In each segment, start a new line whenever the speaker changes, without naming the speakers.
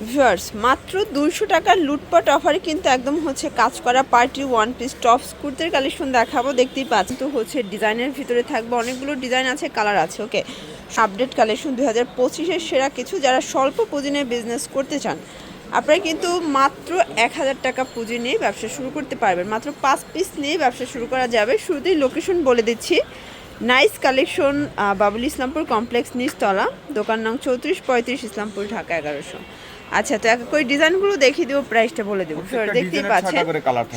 Viewers মাত্র 200 টাকার লুটপাট অফারে কিন্তু একদম হচ্ছে কাজ করা পার্টি ওয়ান পিস টপস কুর্তির কালেকশন দেখাবো। দেখতেই পাচ্ছেন তো হচ্ছে ডিজাইনের ভিতরে থাকবে অনেকগুলো ডিজাইন আছে, কালার আছে। ওকে, আপডেট কালেকশন 2025-এর সেরা কিছু। যারা স্বল্প পুঁজি নিয়ে বিজনেস করতে চান আপনারা কিন্তু মাত্র 1000 টাকা পুঁজি নিয়ে ব্যবসা শুরু করতে পারবেন। মাত্র 5 পিস নিয়ে ব্যবসা শুরু করা যাবে। শুরুতেই লোকেশন বলে দিচ্ছি, nice collection, Babul Islampur complex নিচতলা, দোকান নং 3435, ইসলামপুর, ঢাকা 1100। আচ্ছা, তো এক করে ডিজাইনগুলো দেখিয়ে দেবো, প্রাইসটা বলে দেবো। দেখতেই পাচ্ছেন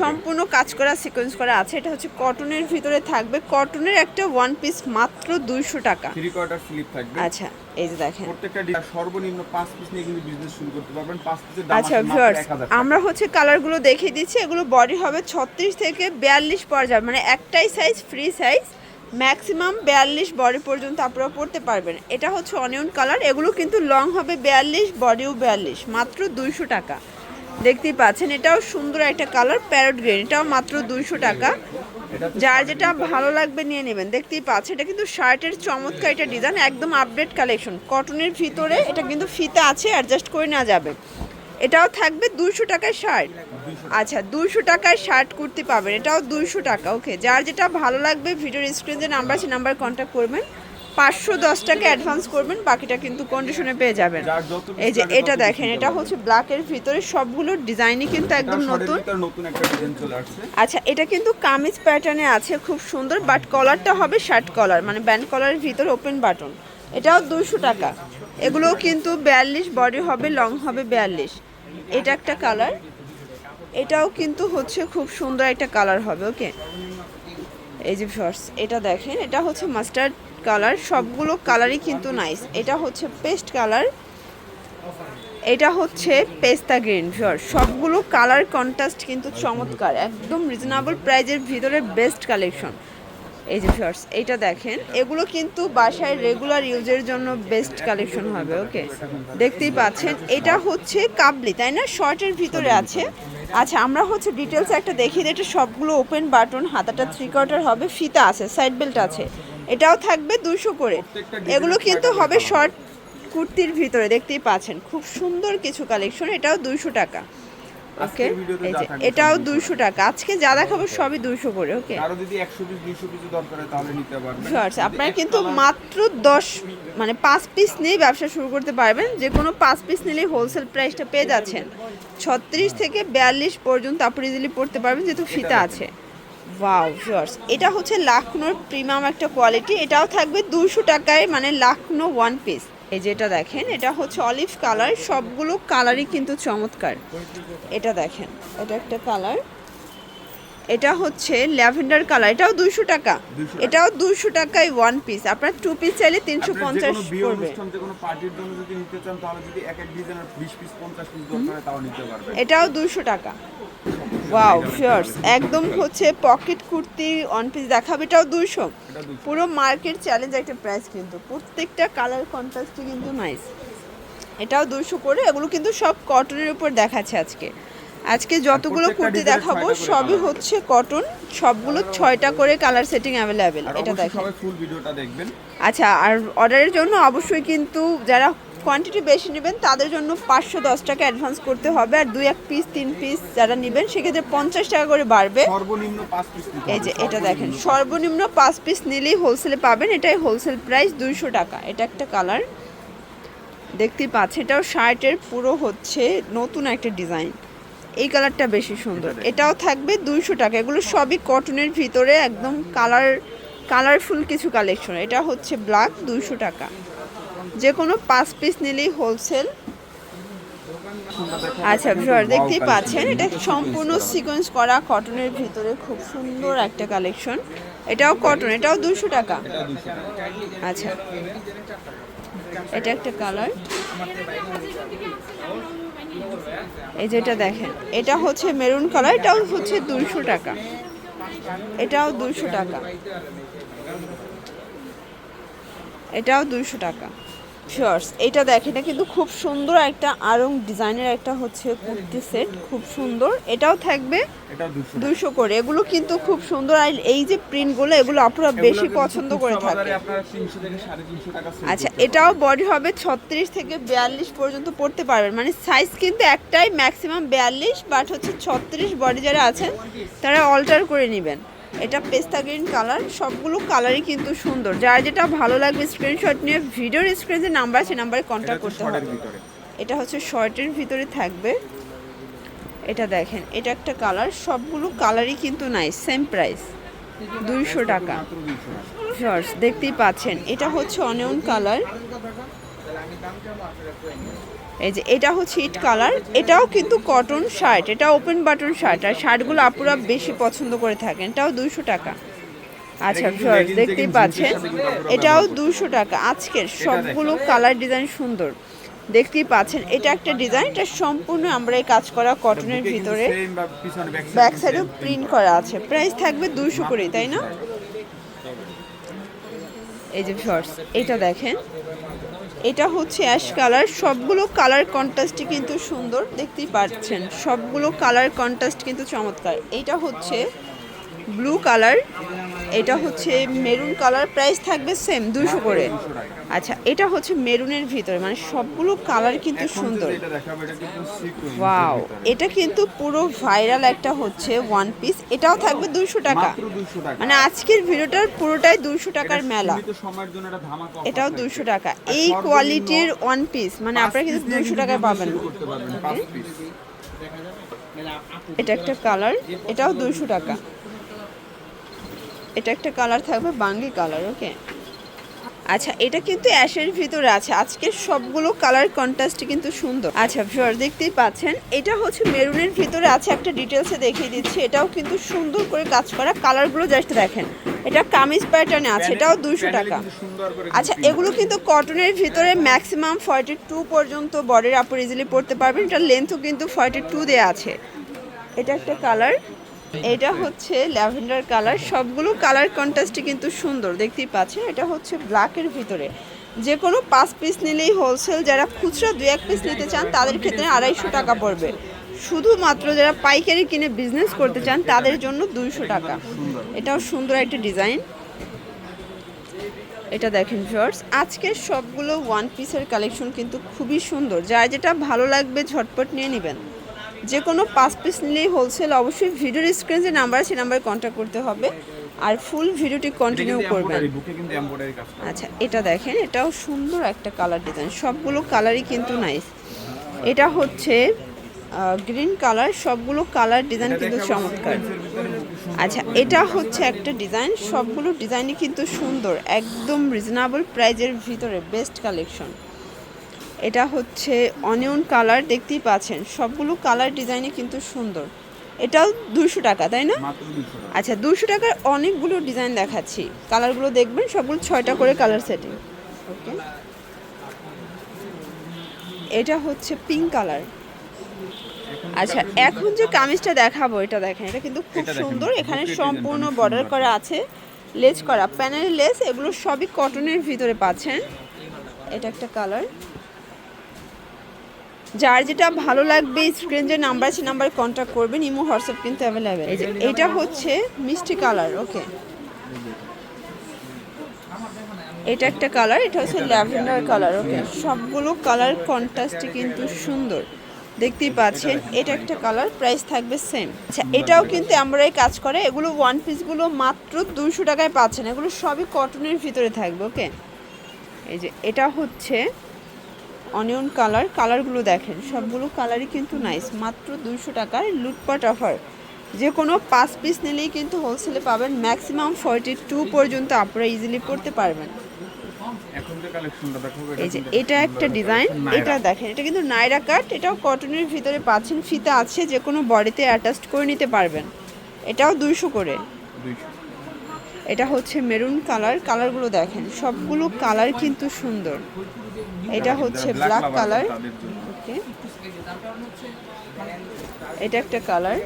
সম্পূর্ণ কাজ করা সিকোয়েন্স করা আছে। এটা হচ্ছে কটনের ভিতরে থাকবে, কটনের একটা ওয়ান পিস মাত্র 200 টাকা।
3/4 স্লিপ থাকবে।
আচ্ছা, এই যে দেখেন
প্রত্যেকটা সর্বনিম্ন 5 পিস নিয়ে কিন্তু বিজনেস শুরু করতে পারবেন। 5 পিসের দাম
আচ্ছা ভিউয়ার্স, আমরা হচ্ছে কালারগুলো দেখিয়ে দিচ্ছি। এগুলো বডি হবে 36 থেকে 42 পড়া যাবে, মানে একটাই size free size, maximum 42 body পর্যন্ত আপনারা পড়তে পারবেন। এটা হচ্ছে অনিয়ন কালার, এগুলো কিন্তু লং হবে 42, বডিও 42, মাত্র 200 টাকা। দেখতেই পাচ্ছেন এটাও সুন্দর একটা কালার, প্যারট গ্রিন, এটাও মাত্র 200 টাকা। যার যেটা ভালো লাগবে নিয়ে নেবেন। দেখতেই পাচ্ছেন এটা কিন্তু শার্টের চমৎকার একটা ডিজাইন, একদম আপডেট কালেকশন। কটনের ভিতরে এটা কিন্তু ফিতা আছে, অ্যাডজাস্ট করে নেওয়া যাবে। এটাও থাকবে 200 টাকায় শার্ট। আচ্ছা, 200 টাকায় শার্ট কুর্তি পাবেন, এটাও 200 টাকা। ওকে, যার যেটা ভালো লাগবে ভিডিওর স্ক্রিনে যে নাম্বার আছে নাম্বার কন্ট্যাক্ট করবেন। 510 টাকা অ্যাডভান্স করবেন, বাকিটা কিন্তু কন্ডিশনে পেয়ে যাবেন। এই যে এটা দেখেন, এটা হচ্ছে ব্ল্যাকের ভিতরে, সবগুলো ডিজাইনই কিন্তু একদম নতুন। আচ্ছা, এটা কিন্তু কামিজ প্যাটার্নে আছে, খুব সুন্দর, বাট কলারটা হবে শার্ট কলার, মানে ব্যান্ড কলারের ভিতরে ওপেন বাটন। এটাও 200 টাকা। এগুলোও কিন্তু 42 বডি হবে, লং হবে 42। এটা একটা কালার, এটাও কিন্তু হচ্ছে খুব সুন্দর একটা কালার হবে। ওকে, এই যে শর্টস, এটা দেখেন, এটা হচ্ছে মাস্টার্ড কালার, সবগুলো কালারই কিন্তু নাইস। এটা হচ্ছে পেস্ট কালার, এটা হচ্ছে পেস্তা গ্রিন। শর্ট সবগুলো কালার কন্ট্রাস্ট কিন্তু চমৎকার, একদম রিজনেবল প্রাইজের ভিতরে বেস্ট কালেকশন। এই যে শর্টস, এইটা দেখেন, এগুলো কিন্তু বাসায় রেগুলার ইউজের জন্য বেস্ট কালেকশন হবে। ওকে, দেখতেই পাচ্ছেন এটা হচ্ছে কাবলি, তাই না, শর্টের ভিতরে আছে। আচ্ছা, আমরা হচ্ছে ডিটেলস একটা দেখিয়ে দিই। এটা সবগুলো ওপেন বাটন, হাতাটা 3/4 হবে, ফিতা আছে, সাইড বেল্ট আছে। এটাও থাকবে 200 করে। এগুলো কিন্তু হবে শর্ট কুর্তির ভিতরে, দেখতেই পাচ্ছেন খুব সুন্দর কিছু কালেকশন। এটাও 200 টাকা। ওকে, এই যে এটাও 200 টাকা। আজকে যা দেখাবো সবই 200 করে। ওকে,
আরো যদি 100 পিস 200 পিস দরকার হয় তাহলে নিতে পারবেন।
শর্টস আপনারা কিন্তু মাত্র 10 মানে 5 পিস নিয়ে ব্যবসা শুরু করতে পারবেন। যে কোনো 5 পিস নিলেই হোলসেল প্রাইসটা পেয়ে যাচ্ছেন 36 থেকে 42 পর্যন্ত। আপনি ইজিলি পড়তে পারবেন যেহেতু ফিতা আছে। ওয়াও শর্টস, এটা হচ্ছে লাখনোর প্রিমিয়াম একটা কোয়ালিটি, এটাও থাকবে 200 টাকায়, মানে লাখনো ওয়ান পিস। এই যে এটা দেখেন, এটা হচ্ছে অলিভ কালার, সবগুলো কালারই কিন্তু চমৎকার। এটা দেখেন, এটা একটা কালার, এটা হচ্ছে ল্যাভেন্ডার কালার, এটাও 200 টাকা। এটাও 200 টাকায় ওয়ান পিস। আপনার 2 পিস চাইলে 350 পড়বে।
যে কোনো পার্টির জন্য যদি নিতে চান তাহলে যদি এক এক ডিজাইনের 20 পিস 50 পিস দরকার হয় তাও নিতে পারবেন।
এটাও 200 টাকা। ওয়াও শর্টস, একদম হচ্ছে পকেট কুর্তি ওয়ান পিস দেখাবে, এটাও 200। পুরো মার্কেট চ্যালেঞ্জ একটা প্রাইস, কিন্তু প্রত্যেকটা কালার কন্ট্রাস্টই কিন্তু নাইস। এটাও 200 করে। এগুলো কিন্তু সব কটনের উপর দেখাচ্ছে আজকে। আজকে যতগুলো কুর্তি দেখাবো সবই হচ্ছে কটন, সবগুলো 6টা করে কালার সেটিং অ্যাভেলেবেল। এটা দেখেন,
সবাই ফুল ভিডিওটা দেখবেন।
আচ্ছা, আর অর্ডারের জন্য অবশ্যই কিন্তু যারা কোয়ান্টিটি বেশি নেবেন তাদের জন্য 510 টাকা অ্যাডভান্স করতে হবে। আর 2-1 পিস 3 পিস যারা নেবেন সেক্ষেত্রে 50 টাকা করে বাড়বে।
সর্বনিম্ন 5 পিস।
এই যে এটা দেখেন, সর্বনিম্ন 5 পিস নিলেই হোলসেলে পাবেন। এটাই হোলসেল প্রাইস 200 টাকা। এটা একটা কালার, দেখতেই পাচ্ছেন, এটাও শার্টের পুরো হচ্ছে নতুন একটা ডিজাইন। এই কালারটা বেশি সুন্দর, এটাও থাকবে 200 টাকা। এগুলো সবই কটনের ভিতরে একদম কালারফুল কিছু কালেকশন। এটা হচ্ছে ব্ল্যাক, 200 টাকা। যে কোনো 5 পিস নিলেই হোলসেল। আচ্ছা ভিউয়ার, দেখতেই পাচ্ছেন এটা সম্পূর্ণ সিকোয়েন্স করা কটনের ভিতরে, খুব সুন্দর একটা কালেকশন। এটাও কটন, এটাও 200 টাকা। আচ্ছা, এটা একটা কালার, এই যেটা দেখেন, এটা হচ্ছে মেরুন কালার, এটাও হচ্ছে 200 টাকা। এটাও 200 টাকা। এটাও 200 টাকা। শর্টস এটা দেখেন, এটা কিন্তু খুব সুন্দর একটা আরং ডিজাইনের একটা হচ্ছে কুর্তি সেট, খুব সুন্দর। এটাও থাকবে
এটা
200 করে। এগুলো কিন্তু খুব সুন্দর, আর এই যে প্রিন্টগুলো এগুলো আপনারা বেশি পছন্দ করে থাকে।
আপনারা 300 থেকে 350 টাকা সেল
আচ্ছা, এটাও বডি হবে 36 থেকে 42 পর্যন্ত পড়তে পারবেন, মানে সাইজ কিন্তু একটাই, ম্যাক্সিমাম 42, বাট হচ্ছে 36 বডি যারা আছেন তারা অল্টার করে নেবেন। এটা পেস্তা গ্রিন কালার, সবগুলো কালারই কিন্তু সুন্দর। যার যেটা ভালো লাগবে স্ক্রিনশট নিয়ে ভিডিওর স্ক্রিনে নাম্বার আছে, নাম্বারে কন্ট্যাক্ট করতে হবে। এটা হচ্ছে শর্টের ভিতরে থাকবে। এটা দেখেন, এটা একটা কালার, সবগুলো কালারই কিন্তু নাই, সেম প্রাইস 200 টাকা। শর্টস দেখতেই পাচ্ছেন, এটা হচ্ছে অনিয়ন কালার, এই যে এটা হচ্ছে ইট কালার। এটাও কিন্তু কটন শার্ট, এটা ওপেন বাটন শার্ট, আর শার্টগুলো আপুরা বেশি পছন্দ করে থাকেন। এটাও 200 টাকা। আচ্ছা শর্টস দেখতেই পাচ্ছেন, এটাও 200 টাকা। আজকের সবগুলো কালার ডিজাইন সুন্দর, দেখতেই পাচ্ছেন। এটা একটা ডিজাইন, এটা সম্পূর্ণ আমরা এই কাজ করা কটনের ভিতরে, ব্যাক সাইডেও প্রিন্ট করা আছে। প্রাইস থাকবে 200 করেই, তাই না? এই যে শর্টস এটা দেখেন, এটা হচ্ছে অ্যাশ কালার, সবগুলো কালার কন্ট্রাস্টই কিন্তু সুন্দর, দেখতেই পাচ্ছেন সবগুলো কালার কন্ট্রাস্ট কিন্তু চমৎকার। এটা হচ্ছে ব্লু কালার, এটা হচ্ছে মেরুন কালার, প্রাইস থাকবে সেম 200 করে। আচ্ছা, এটা হচ্ছে মেরুনের ভিতরে, মানে সবগুলো কালার কিন্তু সুন্দর। ওয়াও, এটা কিন্তু পুরো ভাইরাল একটা হচ্ছে ওয়ান পিস, এটাও থাকবে 200 টাকা। মানে আজকের ভিডিওটার পুরোটাই 200 টাকার মেলা। এটাও 200 টাকা। এই কোয়ালিটির ওয়ান পিস মানে আপনারা কিন্তু 200 টাকায় পাবেন। এটা একটা কালার, এটাও 200 টাকা। এটা একটা কালার থাকবে বাঙ্গি কালার, ওকে। আচ্ছা, এটা কিন্তু অ্যাশের ভিতরে আছে। আজকে সবগুলো কালার কন্ট্রাস্ট কিন্তু সুন্দর। আচ্ছা ভিউয়ার দেখতেই পাচ্ছেন, এটা হচ্ছে মেরুনের ভিতরে আছে, একটা ডিটেলসে দেখিয়ে দিচ্ছি। এটাও কিন্তু সুন্দর করে কাজ করা, কালারগুলো জাস্ট দেখেন। এটা কামিজ প্যাটার্নে আছে, এটাও 200 টাকা। আচ্ছা, এগুলো কিন্তু কটনের ভিতরে, ম্যাক্সিমাম 42 পর্যন্ত বডির আপর ইজিলি পড়তে পারবেন। এটা লেন্থও কিন্তু 42 দেওয়া আছে। এটা একটা কালার, এটা হচ্ছে ল্যাভেন্ডার কালার, সবগুলো কালার কন্ট্রাস্টই কিন্তু সুন্দর, দেখতেই পাচ্ছেন। এটা হচ্ছে ব্ল্যাকের ভিতরে, যে কোনো 5 পিস নিলেই হোলসেল, যারা খুচরা 2-1 পিস নিতে চান তাদের ক্ষেত্রে 250 টাকা পড়বে। শুধুমাত্র যারা পাইকারি কিনে বিজনেস করতে চান তাদের জন্য 200 টাকা। এটাও সুন্দর একটা ডিজাইন। এটা দেখেন ভিউয়ার্স, আজকের সবগুলো ওয়ান পিসের কালেকশন কিন্তু খুবই সুন্দর। যার যেটা ভালো লাগবে ঝটপট নিয়ে নেবেন। যে কোনো 5 পিস নিলেই হোলসেল। অবশ্যই ভিডিওর স্ক্রিনে নাম্বার আছে, নাম্বারে কন্ট্যাক্ট করতে হবে, আর ফুল ভিডিওটি কন্টিনিউ করবেন। আচ্ছা, এটা দেখেন, এটাও সুন্দর একটা কালার ডিজাইন, সবগুলো কালারই কিন্তু নাইস। এটা হচ্ছে গ্রিন কালার, সবগুলো কালার ডিজাইন কিন্তু চমৎকার। আচ্ছা, এটা হচ্ছে একটা ডিজাইন, সবগুলো ডিজাইনই কিন্তু সুন্দর, একদম রিজনেবল প্রাইজের ভিতরে বেস্ট কালেকশন। এটা হচ্ছে অনিয়ন কালার, দেখতেই পাচ্ছেন সবগুলো কালার ডিজাইনই কিন্তু সুন্দর। এটাও 200 টাকা, তাই না? আচ্ছা, 200 টাকার অনেকগুলো ডিজাইন দেখাচ্ছি, কালারগুলো দেখবেন, সবগুলো 6টা করে কালার সেটিং, ওকে। এটা হচ্ছে পিঙ্ক কালার। আচ্ছা, এখন যে কামিজটা দেখাবো এটা দেখেন, এটা কিন্তু খুব সুন্দর। এখানে সম্পূর্ণ বর্ডার করা আছে, লেস করা, প্যানেল লেস, এগুলো সবই কটনের ভিতরে পাচ্ছেন। এটা একটা কালার, যার যেটা ভালো লাগবে স্ক্রিন যে নাম্বার আছে, নাম্বারে কন্ট্যাক্ট করবেন। ইমো হোয়াটসঅ্যাপ কিন্তু অ্যাভেলেবেল। এই যে এটা হচ্ছে মিষ্টি কালার, ওকে। এটা একটা কালার, এটা হচ্ছে ল্যাভেন্ডার কালার, ওকে। সবগুলো কালার কন্ট্রাস্টই কিন্তু সুন্দর, দেখতেই পাচ্ছেন। এটা একটা কালার, প্রাইস থাকবে সেম। আচ্ছা, এটাও কিন্তু আমরাই কাজ করে, এগুলো ওয়ান পিসগুলো মাত্র 200 টাকায় পাচ্ছেন। এগুলো সবই কটনের ভিতরে থাকবে, ওকে। এই যে এটা হচ্ছে অনিয়ন কালার, কালারগুলো দেখেন, সবগুলো কালারই কিন্তু নাইস, মাত্র 200 টাকার লুটপাট অফার। যে কোনো 5 পিস নিলেই কিন্তু হোলসেলে পাবেন, ম্যাক্সিমাম 42 পর্যন্ত আপনারা ইজিলি পড়তে পারবেন। এই যে এটা একটা ডিজাইন, এটা দেখেন, এটা কিন্তু নাইরা কাট, এটাও কটনের ভিতরে পাচ্ছেন, ফিতা আছে, যে কোনো বডিতে অ্যাটাচ করে নিতে পারবেন। এটাও 200 করে। এটা হচ্ছে মেরুন কালার, কালারগুলো দেখেন, সবগুলো কালার কিন্তু সুন্দর। এটা হচ্ছে ব্ল্যাক কালার, ওকে। এটা একটা কালার,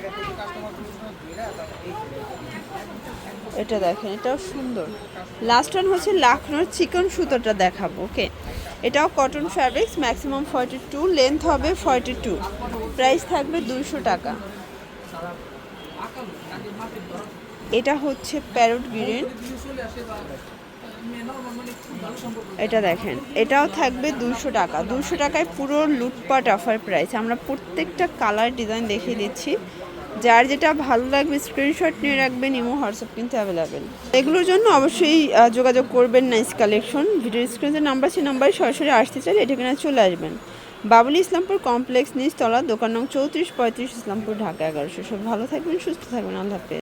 এটা দেখেন, এটাও সুন্দর। লাস্ট ওয়ান হচ্ছে লাখনোর চিকন সুতোটা দেখাবো, ওকে। এটাও কটন ফ্যাব্রিক্স, ম্যাক্সিমাম 42, লেন্থ হবে 42, প্রাইস থাকবে 200 টাকা। এটা হচ্ছে প্যারট গ্রিন, এটা দেখেন, এটাও থাকবে 200 টাকা। 200 টাকায় পুরো লুটপাট অফার প্রাইস। আমরা প্রত্যেকটা কালার ডিজাইন দেখিয়ে দিচ্ছি, যার যেটা ভালো লাগবে স্ক্রিনশট নিয়ে রাখবেন, ইমো হোয়াটসঅ্যাপ কিন্তু অ্যাভেলেবেল। এগুলোর জন্য অবশ্যই যোগাযোগ করবেন নাইস কালেকশন। ভিডিও স্ক্রিনে নাম্বার, সেই নাম্বারে সরাসরি আসতে চাইলে এটা কিনা চলে আসবেন। বাবুলি ইসলামপুর কমপ্লেক্স, নিচতলা, দোকান নং 3435, ইসলামপুর, ঢাকা 1100। সব ভালো থাকবেন, সুস্থ থাকবেন, আল্লাহ হাফেজ।